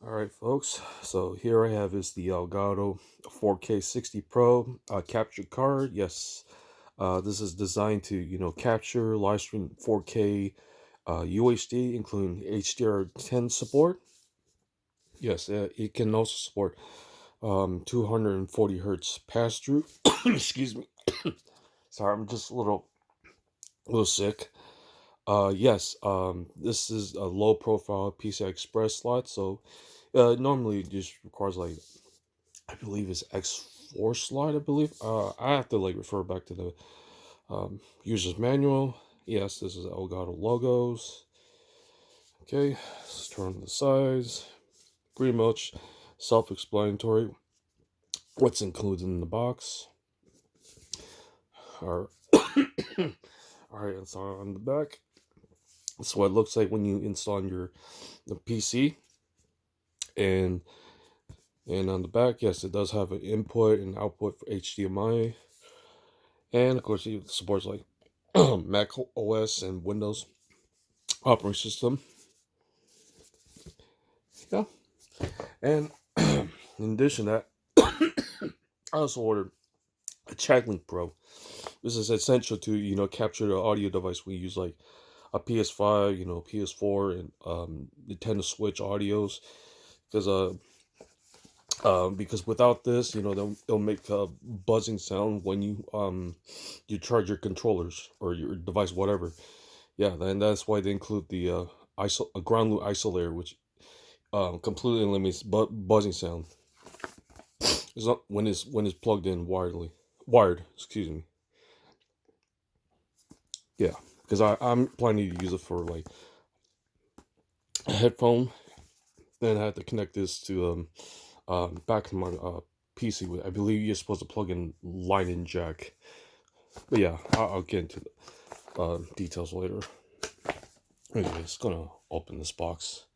Alright folks, so here I have is the Elgato 4K 60 Pro capture card. Yes, this is designed to, capture, live stream 4K UHD, including HDR10 support. Yes, it can also support 240 hertz pass-through. Excuse me. Sorry, I'm just a little sick. Yes, this is a low profile PCI Express slot, so normally it just requires like I believe it's X4 slot, I believe. I have to like refer back to the user's manual. Yes, this is Elgato logos. Okay, let's turn on the size. Pretty much self-explanatory. What's included in the box? All right, all right, it's on the back. That's what it looks like when you install on your the PC. And on the back, yes, it does have an input and output for HDMI. And of course, it supports like Mac OS and Windows operating system. Yeah. And in addition to that, I also ordered a Chacklink Pro. This is essential to, capture the audio device we use like a PS5, PS4 and Nintendo Switch audios. Because without this, they'll make a buzzing sound when you charge your controllers or your device, whatever. Yeah, and that's why they include the a ground loop isolator, which completely eliminates buzzing sound. It's not when it's plugged in wired. Excuse me. Yeah, because I'm planning to use it for like a headphone. Then I have to connect this to back to my PC with. I believe you're supposed to plug in Lightning jack. But yeah, I'll get into the details later. Anyways, gonna open this box.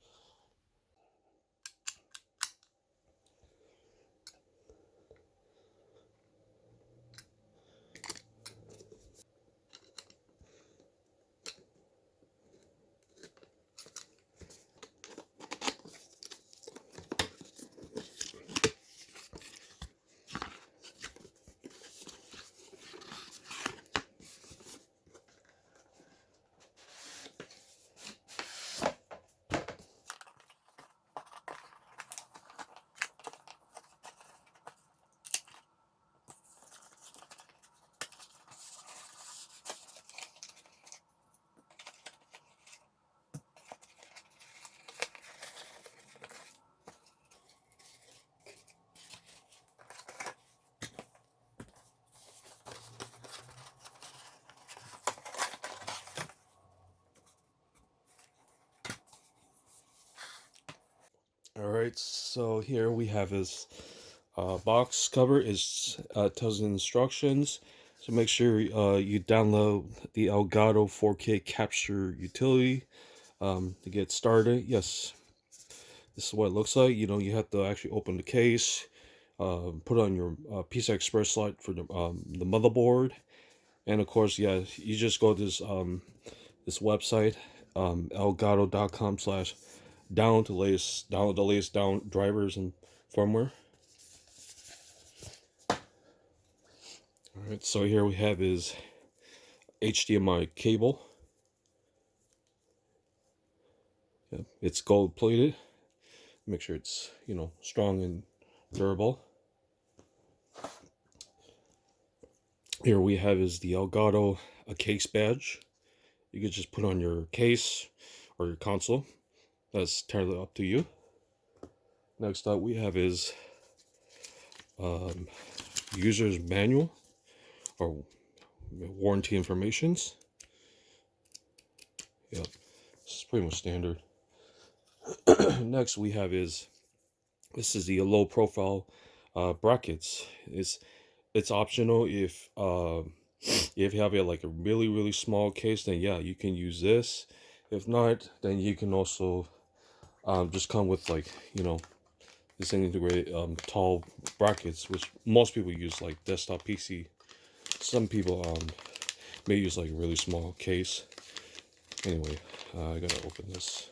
All right, so here we have his box cover. Is tells you instructions. So make sure you download the Elgato 4K capture utility to get started. Yes, this is what it looks like. You have to actually open the case, put on your PCI Express slot for the motherboard, and of course, yeah, you just go to this website, elgato.com/. Download the latest drivers and firmware. All right, so here we have his HDMI cable. Yeah, it's gold plated. Make sure it's strong and durable. Here we have is the Elgato a case badge. You could just put on your case or your console. That's entirely up to you. Next up we have is user's manual or warranty informations. Yep, this is pretty much standard. Next we have is this is the low profile brackets. It's optional if you have like a really small case, then yeah, you can use this. If not, then you can also just come with like this integrated tall brackets, which most people use like desktop PC. Some people may use like a really small case. Anyway, I gotta open this.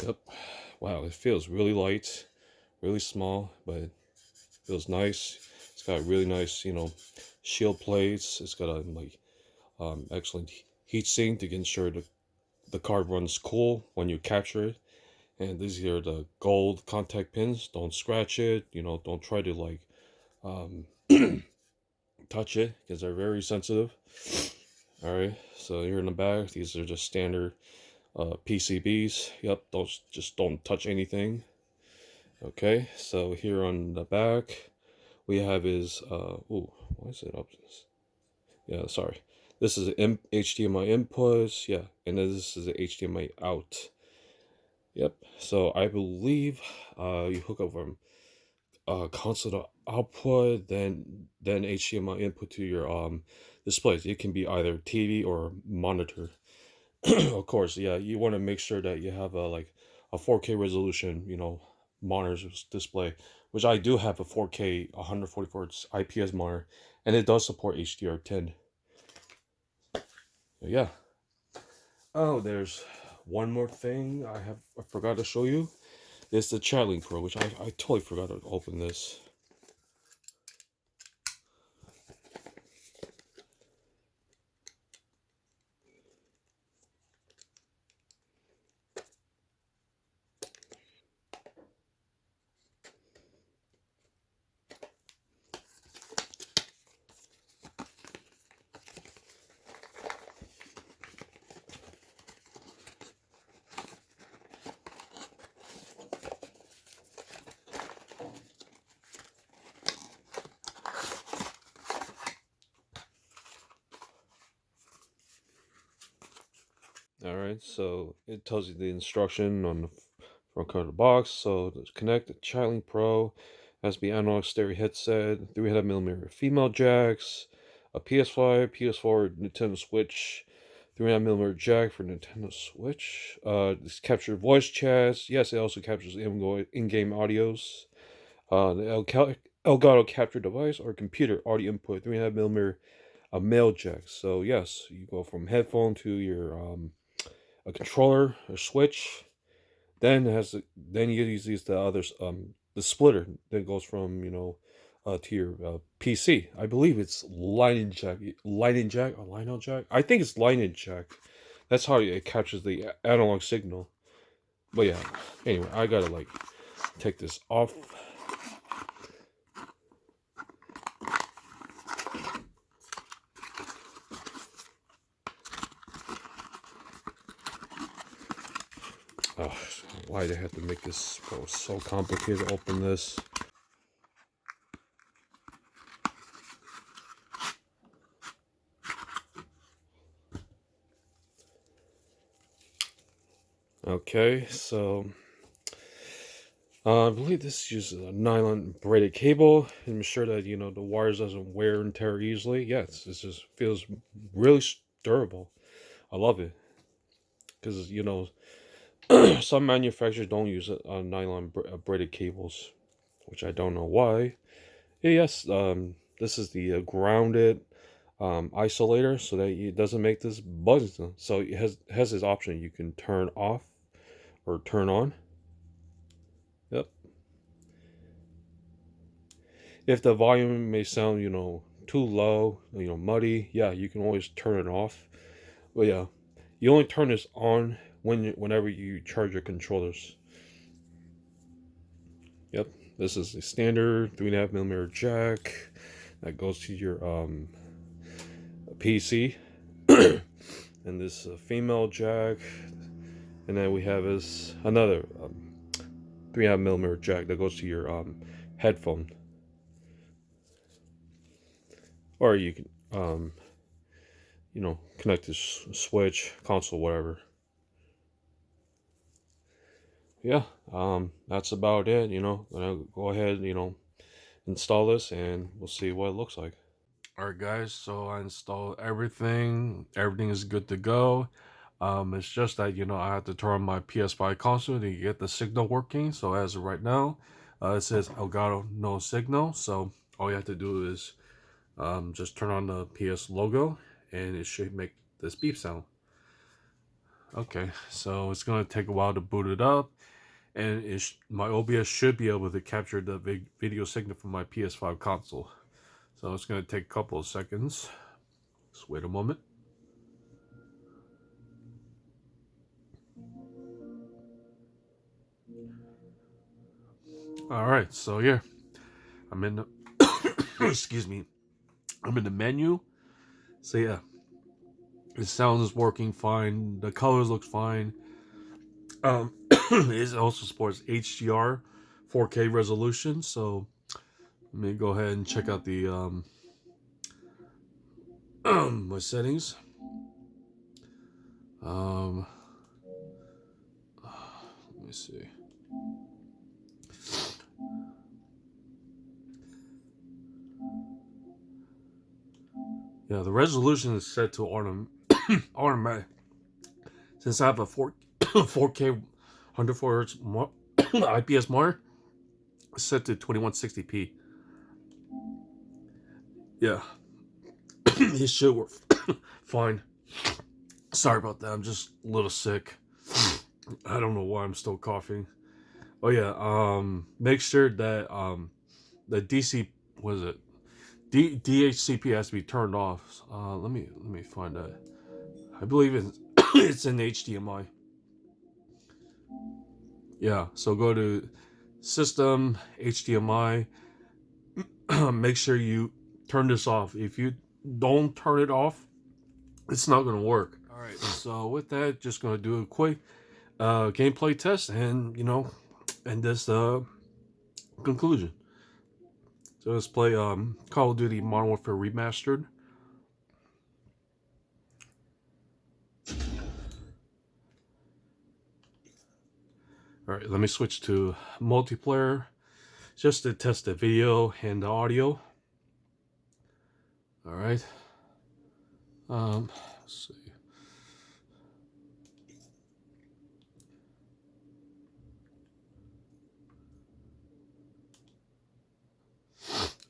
Yep. Wow, it feels really light, really small, but it feels nice. It's got really nice, shield plates. It's got a excellent heat sink to ensure the card runs cool when you capture it. And these are the gold contact pins. Don't scratch it. Don't try to um, touch it because they're very sensitive. All right. So here in the back, these are just standard PCBs. Yep. Don't touch anything. Okay. So here on the back, we have is why is it up? Yeah. Sorry. This is HDMI inputs. Yeah. And then this is the HDMI out. Yep. So I believe you hook up from console output, then HDMI input to your displays. It can be either TV or monitor. Of course, yeah, you want to make sure that you have a 4K resolution, monitor display, which I do have a 4K 144 IPS monitor, and it does support HDR10. Yeah. Oh, there's one more thing I forgot to show you. It's the Chat Pro, which I totally forgot to open this. All right, so it tells you the instruction on the front cover of the box. So to connect the Chat Pro, has to be analog stereo headset, 300mm female jacks, a PS5, PS4, Nintendo Switch, 300mm jack for Nintendo Switch. This captures voice chats. Yes, it also captures in-game audios. The Elgato capture device or computer audio input, 300mm a male jack. So yes, you go from headphone to your a controller, a switch. Then then you use the others the splitter that goes from to your PC. I believe it's lightning jack or line out jack. I think it's lightning jack. That's how it captures the analog signal. But yeah, anyway, I gotta take this off. Oh, why they have to make this so complicated to open this? Okay, so I believe this uses a nylon braided cable and ensure that the wires doesn't wear and tear easily. Yes, this just feels really durable. I love it because some manufacturers don't use nylon braided cables, which I don't know why. Yeah, yes, this is the grounded isolator so that it doesn't make this buzz. So it has this option you can turn off or turn on. Yep. If the volume may sound too low, muddy, yeah, you can always turn it off. But yeah, you only turn this on whenever you charge your controllers. Yep, this is the standard 3.5mm jack that goes to your PC. And this female jack, and then we have this another 3.5mm jack that goes to your headphone, or you can connect this switch, console, whatever. Yeah, that's about it. Gonna go ahead, install this, and we'll see what it looks like. All right, guys. So I installed everything. Everything is good to go. It's just that I have to turn on my PS5 console to get the signal working. So as of right now, it says Elgato no signal. So all you have to do is just turn on the PS logo, and it should make this beep sound. Okay, so it's gonna take a while to boot it up, and my OBS should be able to capture the video signal from my PS5 console. So it's gonna take a couple of seconds. Just wait a moment. All right, so yeah, I'm in the excuse me, I'm in the menu. So yeah, the sound is working fine. The colors looks fine. It also supports HDR, 4K resolution. So let me go ahead and check out the my settings. Let me see. Yeah, the resolution is set to automatic. Since I have a 4K 104 Hz IPS monitor, it's set to 2160p. Yeah, it should work fine. Sorry about that. I'm just a little sick. I don't know why I'm still coughing. Oh yeah. Make sure that the DC was it DHCP has to be turned off. Let me find that. I believe it's in HDMI. Yeah. So go to System HDMI. Make sure you turn this off. If you don't turn it off, it's not going to work. All right. So with that, just going to do a quick gameplay test, and and this conclusion. So let's play Call of Duty Modern Warfare Remastered. All right, let me switch to multiplayer just to test the video and the audio. All right. Let's see.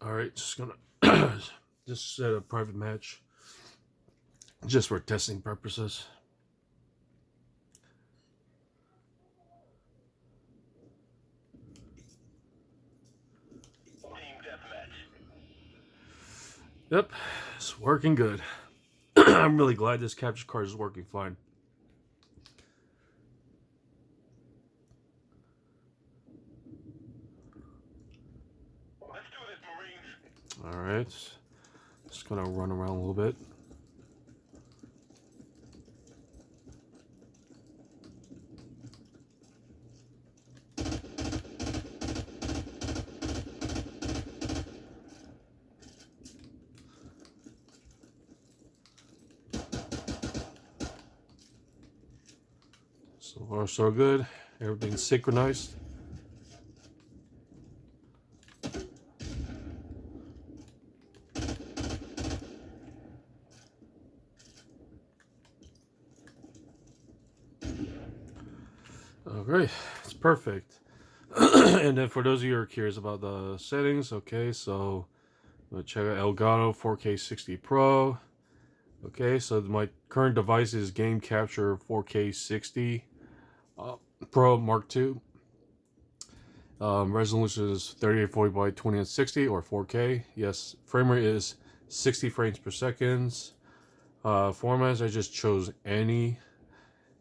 All right, just gonna just set a private match just for testing purposes. Yep, it's working good. I'm really glad this capture card is working fine. Let's do this, Marines. All right, just gonna run around a little bit. So far, so good. Everything's synchronized. Okay, it's perfect. And then for those of you who are curious about the settings, okay, so check out Elgato 4K 60 Pro. Okay, so my current device is Game Capture 4K 60 Pro Mark II. Resolution is 3840 by 2060 or 4K. Yes, frame rate is 60 frames per second. Formats, I just chose any.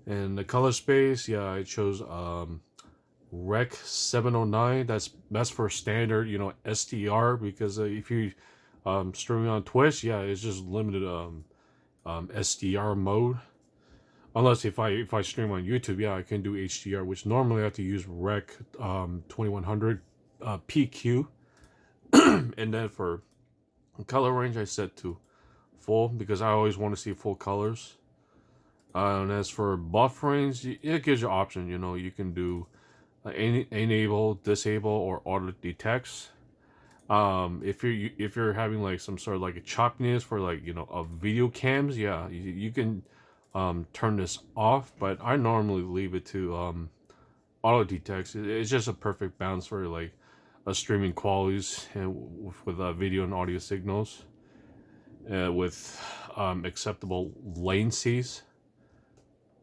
And the color space, yeah, I chose Rec 709. That's for standard, SDR, because if you streaming on Twitch, yeah, it's just limited SDR mode. Unless if I stream on YouTube, yeah, I can do HDR, which normally I have to use Rec 2100 PQ. And then for color range, I set to full because I always want to see full colors. And as for buff range, it gives you option. You can do enable, disable, or auto detects. If you're having like some sort of like a choppiness for like of video cams, yeah, you can turn this off. But I normally leave it to auto detects. It's just a perfect balance for like streaming qualities and with video and audio signals with acceptable latencies.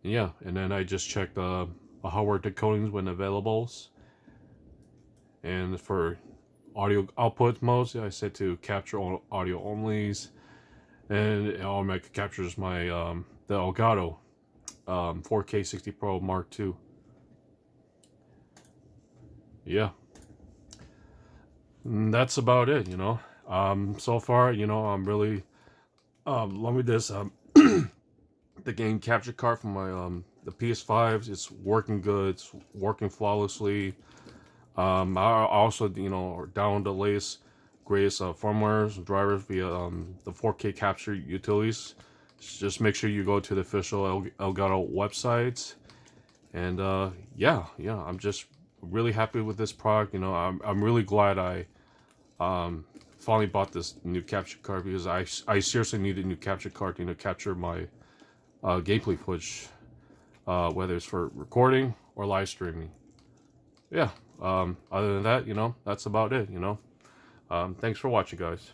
yeah, and then I just checked hardware decodings when available, and for audio output modes, I set to capture audio onlys, and it automatically captures my the Elgato 4K 60 Pro Mark II. Yeah, and that's about it, you know. So far, you know, I'm really along with this the game capture card from my the PS5s. It's working good. It's working flawlessly. I also, you know, download the latest, greatest firmwares, drivers via the 4K capture utilities. Just make sure you go to the official Elgato website. And yeah, I'm just really happy with this product. You know, I'm really glad I finally bought this new capture card, because I seriously need a new capture card to, you know, capture my gameplay footage, whether it's for recording or live streaming. Yeah. Other than that, you know, that's about it, you know. Thanks for watching, guys.